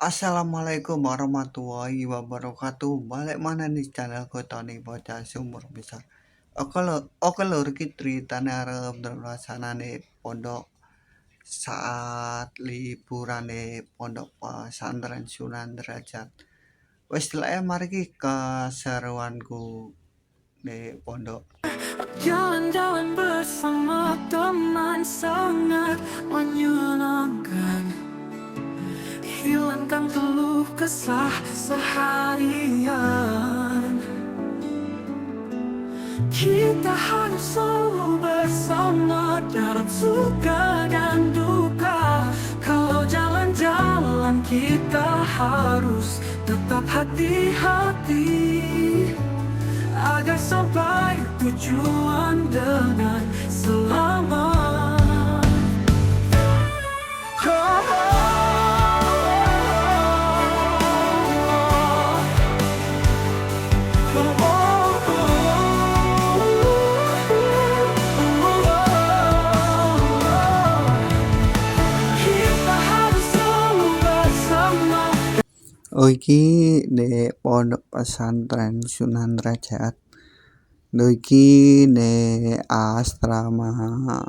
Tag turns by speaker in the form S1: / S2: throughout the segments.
S1: Assalamualaikum warahmatullahi wabarakatuh. Balik mana nih channel gue Tony Bocah Sumur Besar. Oke lur ceritane arep nih pondok saat liburane pondok pesantren Sunan Derajat. Wes lah mari ki keseruanku di pondok.
S2: Jalan-jalan bersama teman sangat menyenangkan. Hilangkan keluh kesah seharian. Kita harus selalu bersama dalam suka dan duka. Kalau jalan-jalan kita harus tetap hati-hati agar sampai tujuan dengan selamat. Kita harus selalu bersama.
S1: Iki di pondok pesantren Sunan Derajat. Iki di asrama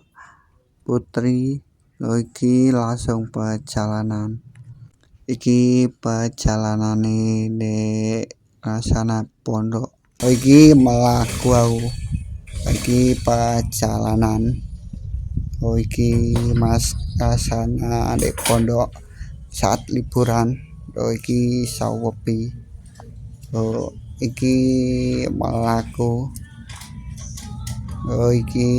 S1: putri. Iki langsung perjalanan. Iki perjalanan di rasana pondok. Iki melaku aku. Iki perjalanan. Iki mas kasana di pondok saat liburan. Iki sawepi. Iki melaku. Iki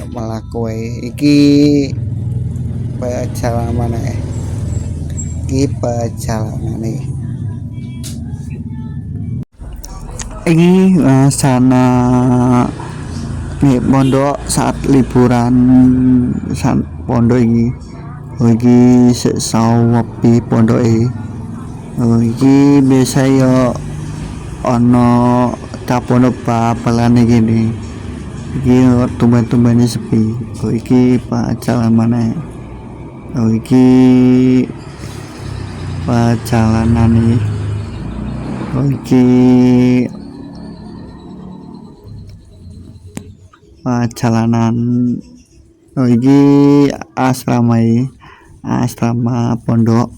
S1: melaku. Iki perjalanan iki perjalanan ini sana nih pondok saat liburan pondok ini iki sesawepi pondok iki biasa yo ono tak pondok babalan gini iki tumben-tumben sepi iki perjalanan iki perjalanan iki perjalanan iki asrama pondok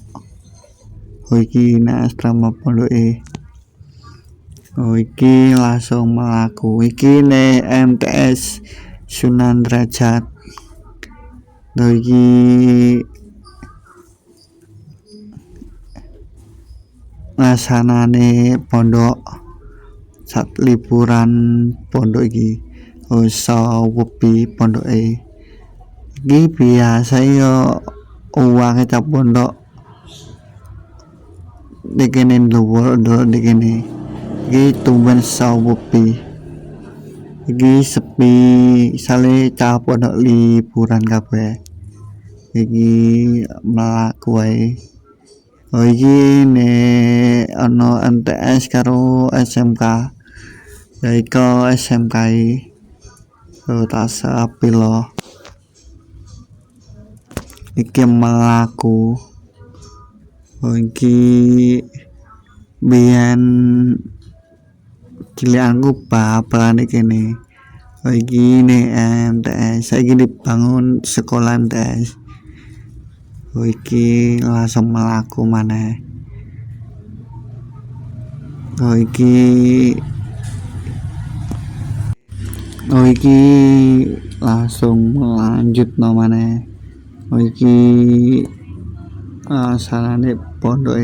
S1: iki asrama pondok iki langsung melaku iki ne MTS Sunan Derajat iki lasanane pondok saat liburan pondok iki sawepi pondok iki biasa yo uang cap pondok dikene dhuwur dikene iki tumben sawepi iki sepi sale cap pondok liburan kabeh iki mlaku iki ne ono MTS karo SMK yaiku SMK tasa pilo iki melaku iki biyen cilianku babalan iki ne MTS saiki dibangun sekolah MTS iki langsung melaku maneh iki langsung lanjut maneh iki salane pondok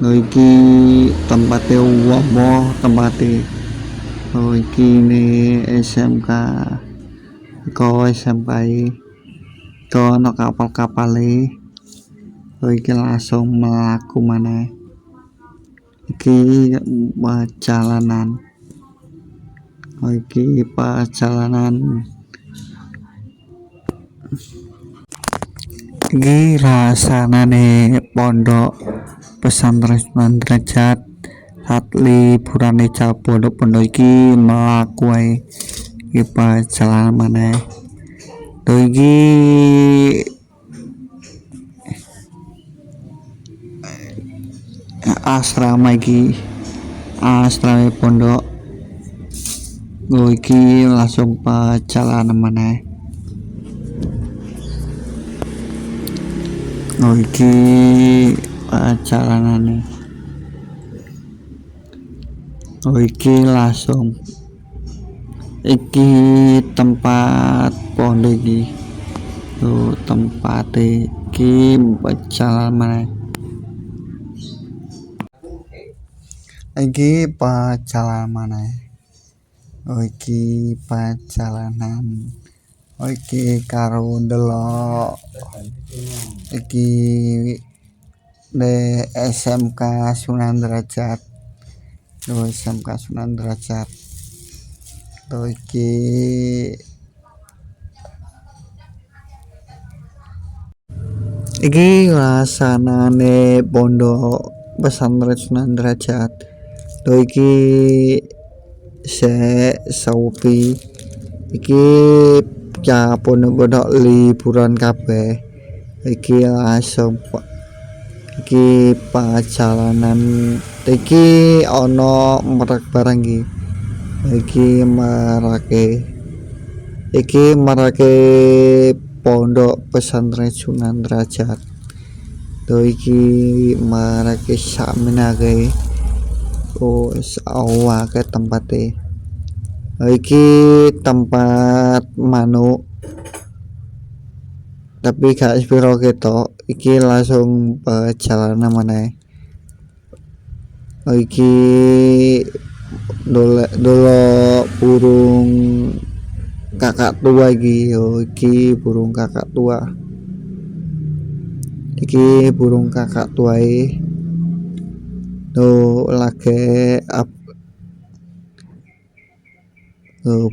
S1: iki tempatnya wong tempatnya iki ne SMK ko SMK ono kapal iki langsung melaku maneh iki perjalanan iki perjalanan iki rasanane pondok pesantren Sunan Derajat saat liburan pondok iki melaku iki perjalanan maneh iki asrama asrama pondok. Iki langsung perjalanan maneh. Iki perjalanane. Iki langsung. Iki tempat pondok iki. Tempat iki perjalanan maneh. Iki perjalanan maneh. Iki perjalanan. Iki karo ndelok iki de SMK Sunan Derajat. SMK Sunan Derajat. Iki lasanane pondok pesantren Sunan Derajat. Iki sepi. Iki pondok liburan kabeh. Iki langsung iki perjalanan iki ana merak barang iki marake pondok pesantren Sunan Derajat. Iki marake saminake awake tempate. Iki tempat manuk tapi gak sepiro ketok. Iki langsung perjalanan maneh. Iki dolok burung kakak tua iki burung kakak tua. Iki burung kakak tuae lagi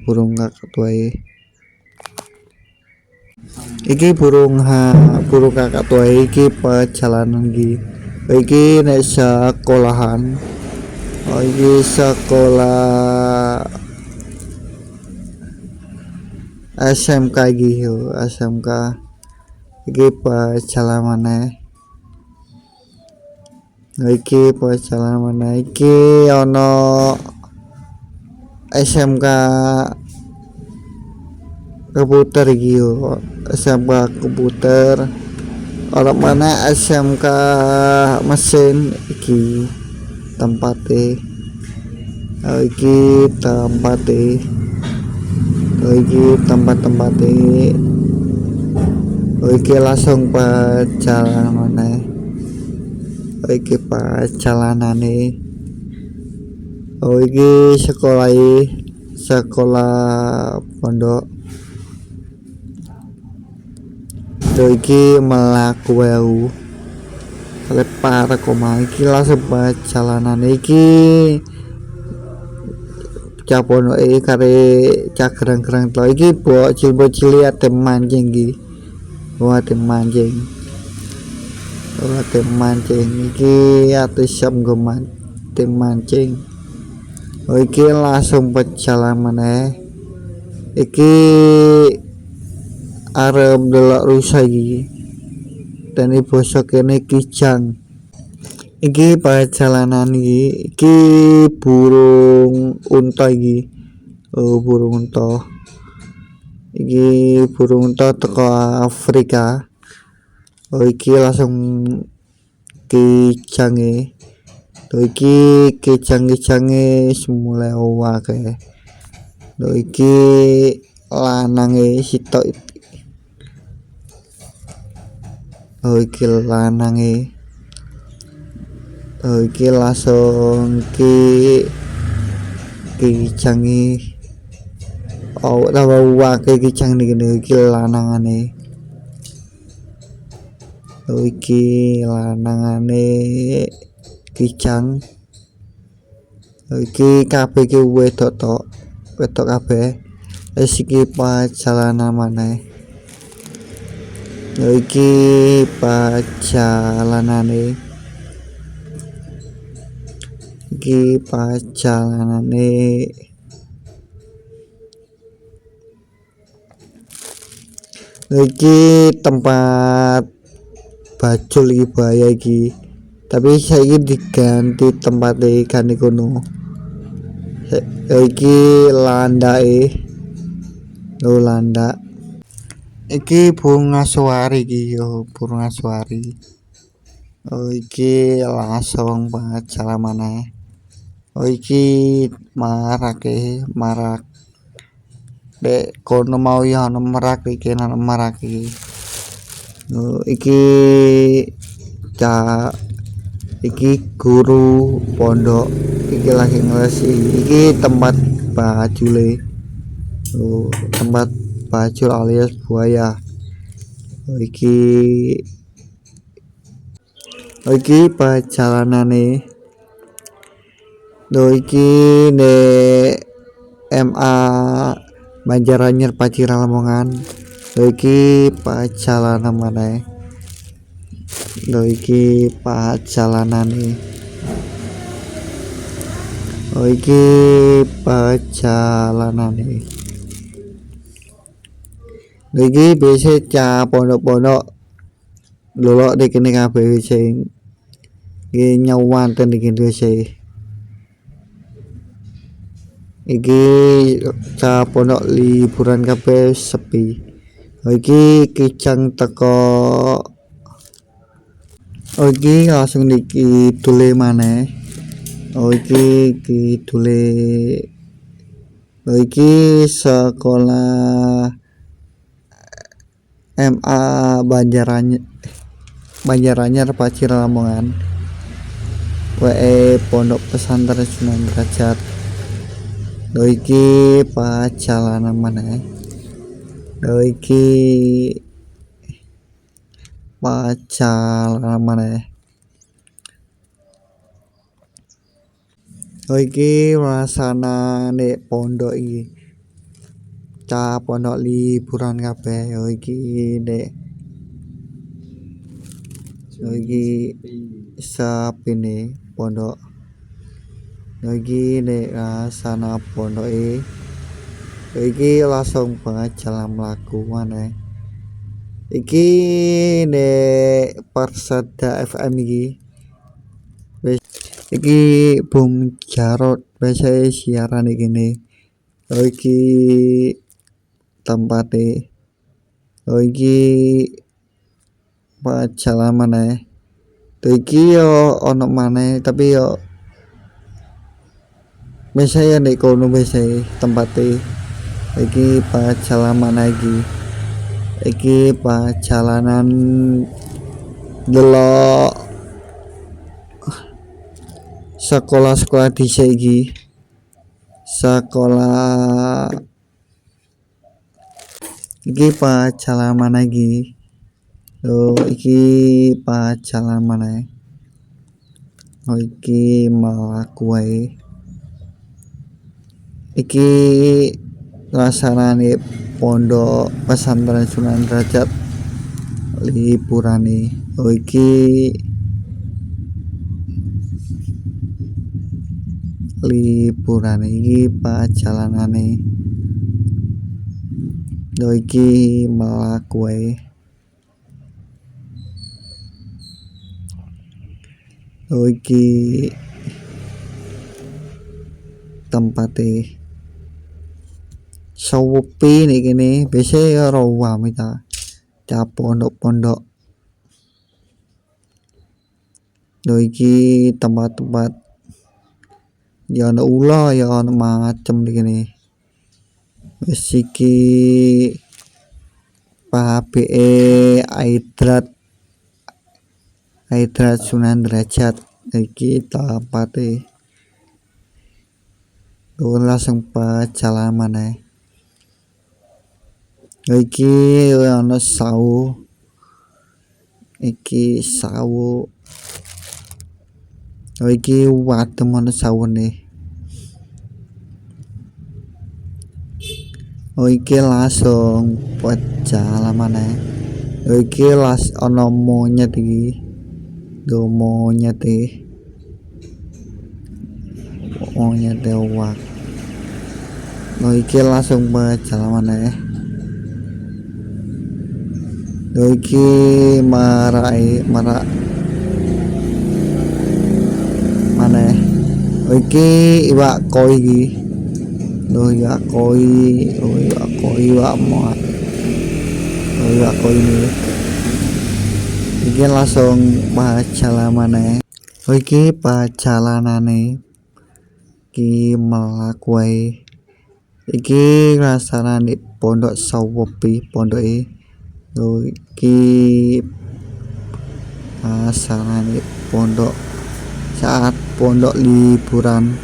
S1: burung kakak tuae. Iki burung kakak tuae iki perjalanan iki nek sekolahan. Iki sekolah SMK SMK iki perjalanan maneh. Iki perjalanan maneh iki ana SMK komputer SMK komputer. Orang mana SMK mesin iki tempate. Iki tempate. Iki tempat-tempate. Iki langsung perjalanan maneh. Iki perjalanane. Iki sekolah pondok. Iki melaku lepar koma iki langsung perjalanan iki capono kare cagerang-gerang to iki bocil-bocil atem mancing iki ate siap goman tem mancing. Iki langsung perjalanan maneh. Iki arep delok rusa iki dan basa kene kijang. Iki perjalanan iki burung unta burung unta. Iki burung unta teko Afrika. Iki langsung kijange. Iki kijang-kijange semule akeh. Iki lanange sitok. Iki lanange. Iki langsung kijange. Wake kijang iki lanangane. Iki lanangane kijang. Iki kabeh iki wedok kabeh. Iki perjalanan maneh. Iki perjalanane. Iki perjalanane. Iki tempat bajul iki bahaya iki. tapi saiki diganti tempate kan kono. Iki landake lho landak iki bunga suwari iki yo bunga suwari. Iki langsung banget cara mana. Iki marak dek kono mau ya ono merak iki ono merak iki. Iki iki guru pondok iki lagi ngelesi iki tempat bajule. Tempat bajul alias buaya. Iki perjalanane iki ne MA Banjaranyar Paciran Lamongan. Iki perjalanan mana? Iki perjalanane. Iki perjalanane. Iki biasa ca pondok-pondok lolok di kene kabeh sing nyawan ten iki dhewe. Iki ca pondok liburan kabeh sepi. Iki kicang teko. Iki langsung iki dule maneh. Iki dule. Iki sekolah MA Banjaranyar Paciran Lamongan. Pondok pesantren Sunan Derajat. Iki perjalanan mana? Iki perjalanan mana? Iki rasana nek pondok iki. Ca pondok liburan kabeh. Iki nek iki sapine pondok. Iki nek rasana pondoke. Iki langsung banget jalan mlaku maneh. Iki nek Persada FM iki. Iki Bung Jarot biasa siaran iki ne. Iki tempate. Iki perjalanan maneh. Iki yo ono maneh tapi yo biasanya nek kono biasa tempate. Iki perjalanan lagi. Iki perjalanan delok sekolah-sekolah dhisik iki. Sekolah iki perjalanan lagi. Iki perjalanan maneh. Iki mlaku wae. Iki laksanaane pondok pesantren Sunan Derajat liburane. Iki liburane iki perjalanane. Iki mlaku wae. Iki tempate sepi nih gini biasanya rawam kita ca pondok-pondok. Iki tempat-tempat ya ono ulo ya ono macem gini. Wis iki PHBE Aidrat Sunan Derajat. Iki tempate langsung perjalanan maneh. Iki ono sawu. Iki sawu. Iki wadem ono sawune. Iki langsung perjalanan maneh. Iki ono monyet iki. Monyet iki. Monyet dewak. Iki langsung perjalanan maneh. Iki marak maneh. Iki iwak koi iki. Lho iwak koi, iwak koi iwak muat. Iwak koi ini. Iki langsung pacalan maneh. Iki pacalanane. Iki mlaku wae. Iki rasane pondok Sawepi pondoke. Lho iki rasane pondok saat pondok liburan.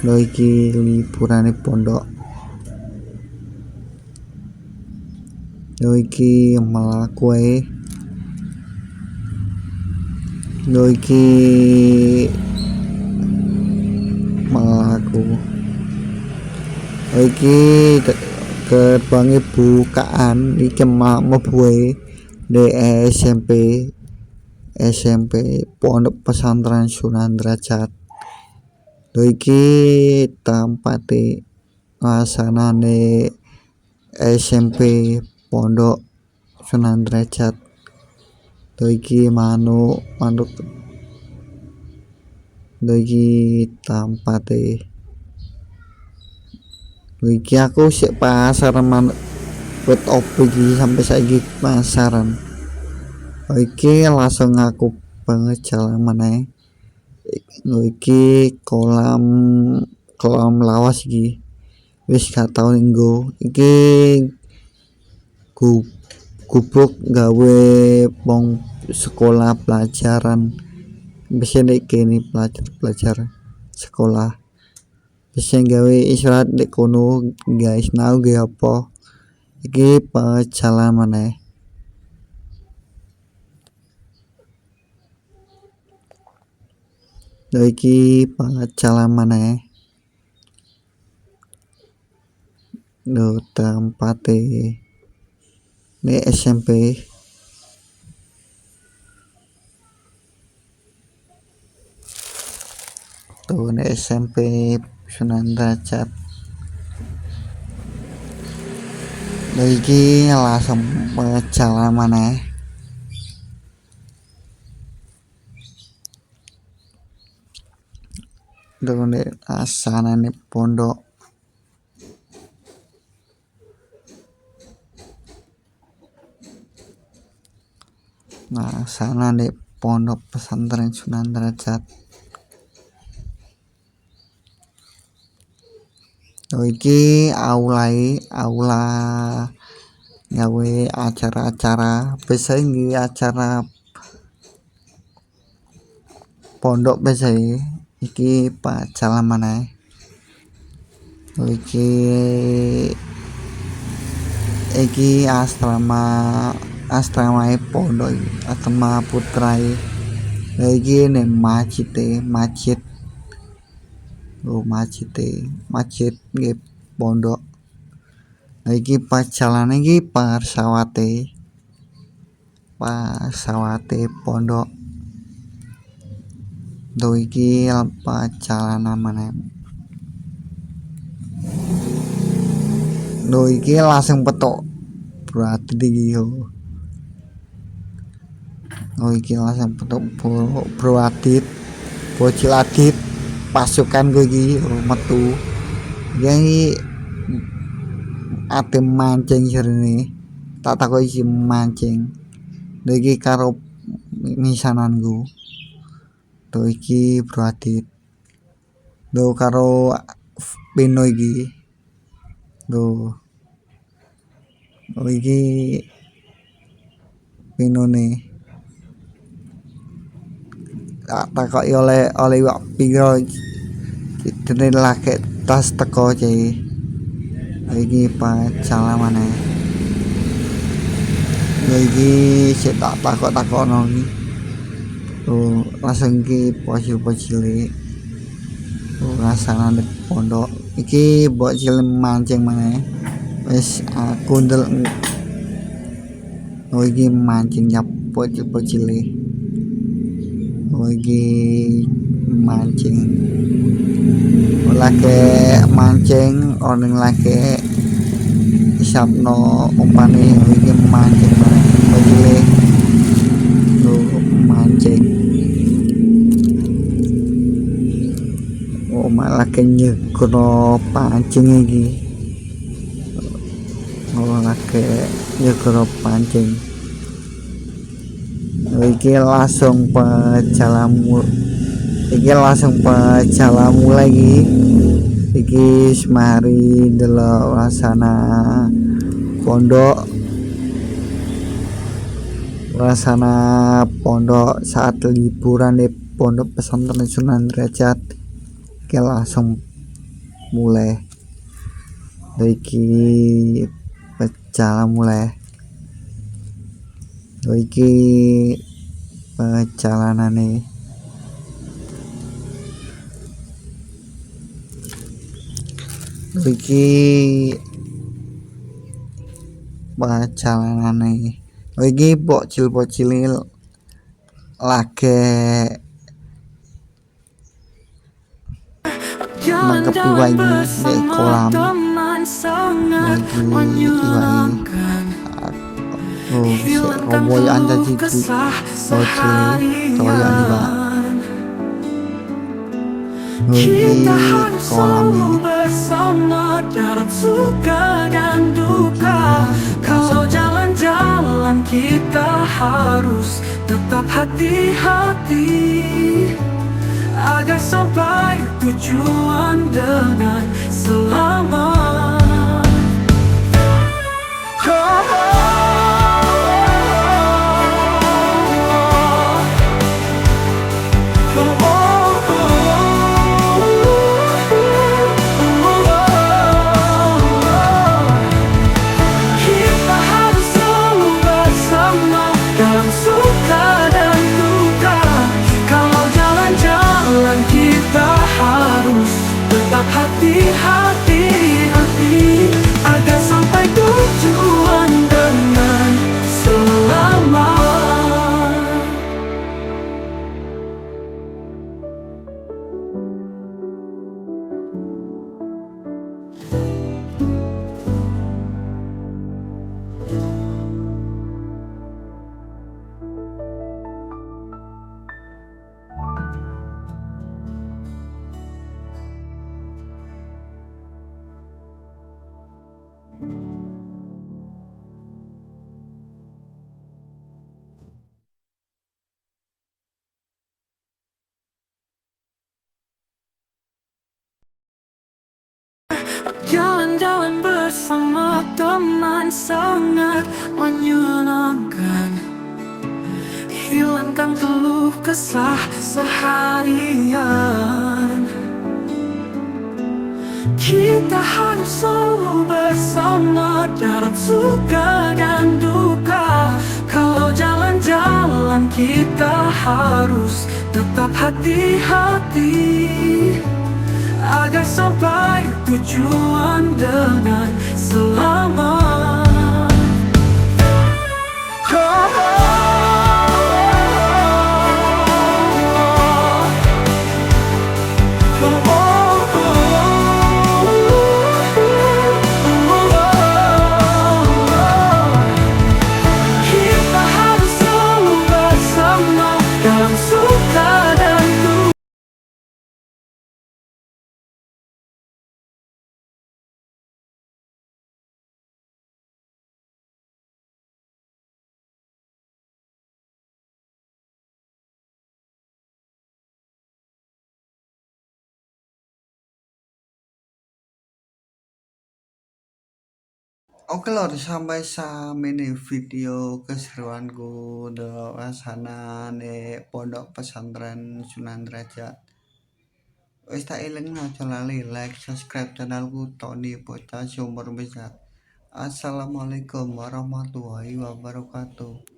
S1: Lho iki liburane pondok. Lho iki mlaku wae. Lho iki mlaku. Iki gerbangnya bukaan iki mlebu di SMP Pondok Pesantren Sunan Derajat. Lho iki tempate asanane SMP Pondok Sunan Derajat. Lho iki manuk. Lho iki tempate. Lho iki aku sik pasaran manuk wit opo iki sampai saiki pasaran. Iki langsung aku pengejalan maneh. Lho iki kolam lawas iki. Wis gak tau nggo. Iki gubuk gawe wong sekolah pelajaran. Bisa nek kene pelajar sekolah. Bisa gawe istirahat nek kono, guys, nau ge apa. Iki pacalan maneh. Lho iki pacalan maneh. Lho tempate di SMP. Tuh di SMP Sunan Derajat. Lho iki langsung pacalan maneh. Lho asanane pondok. Nah, sana di Pondok Pesantren Sunan Derajat. Oh, iki aula gawe acara-acara. Biasa ini acara pondok biasa iki pacalan maneh. Oh, iki asrama pondok, asrama putra. Iki nek masjid. Oh, masjid nggih pondok. Iki pacalan iki pesawate pondok. Lho iki pacalanan maneh. Lho iki langsung petok berarti iki yo. Oh, iki langsung petok Bro Adit, Bocil Adit, pasukan gue iki metu. Iki ate mancing jarene. Tak takoki iki mancing. Lho iki karo misananku. Lho iki Bro Adit. Lho karo Pino iki. Lho. Oh, iki Pinone. Takoki oleh iwak piro dene lagi tas teko cai. Iki pacalan maneh. Lho iki sik tak takokno iki. Oh, langsung iki bocil-bocile. Oh, rasane pondok. Iki bocil mancing maneh. Wis aku ndelok. Oh, iki mancing nyap bocil-bocile. Oh, iki mancing. Lagi mancing orang lagi isapno umpane iki mancing bocile. Lho mancing. lagi nyegoro pancing iki. Lagi nyegoro pancing. Iki langsung pejalan lagi. Iki semari delok rasana pondok saat liburan di Pondok Pesantren Sunan Derajat. Iki langsung mulai iki perjalanane iki bocil lagi nangkep iwak di kolam. Lagi iwak roboyan jadi bocil roboyan iwak
S2: Kita harus selalu bersama dalam suka dan duka. Kalau jalan-jalan kita harus tetap hati-hati agar sampai tujuan dengan selamat. Kita harus selalu bersama dalam suka dan duka. Kalau jalan-jalan kita harus tetap hati-hati agar sampai tujuan dengan selamat. Jalan-jalan bersama teman sangat menyenangkan. Hilangkan keluh kesah seharian. Kita harus selalu bersama dalam suka dan duka. Kalau jalan-jalan kita harus tetap hati-hati agar sampai tujuan dengan selamat. Kita harus selalu bersama dalam suka dan duka.
S1: Oke lor, sampai ini video keseruanku di sana di Pondok Pesantren Sunan Derajat. Wis tak eling aja lali like, subscribe channelku Tony Bocah Sumber Besar. Assalamualaikum warahmatullahi wabarakatuh.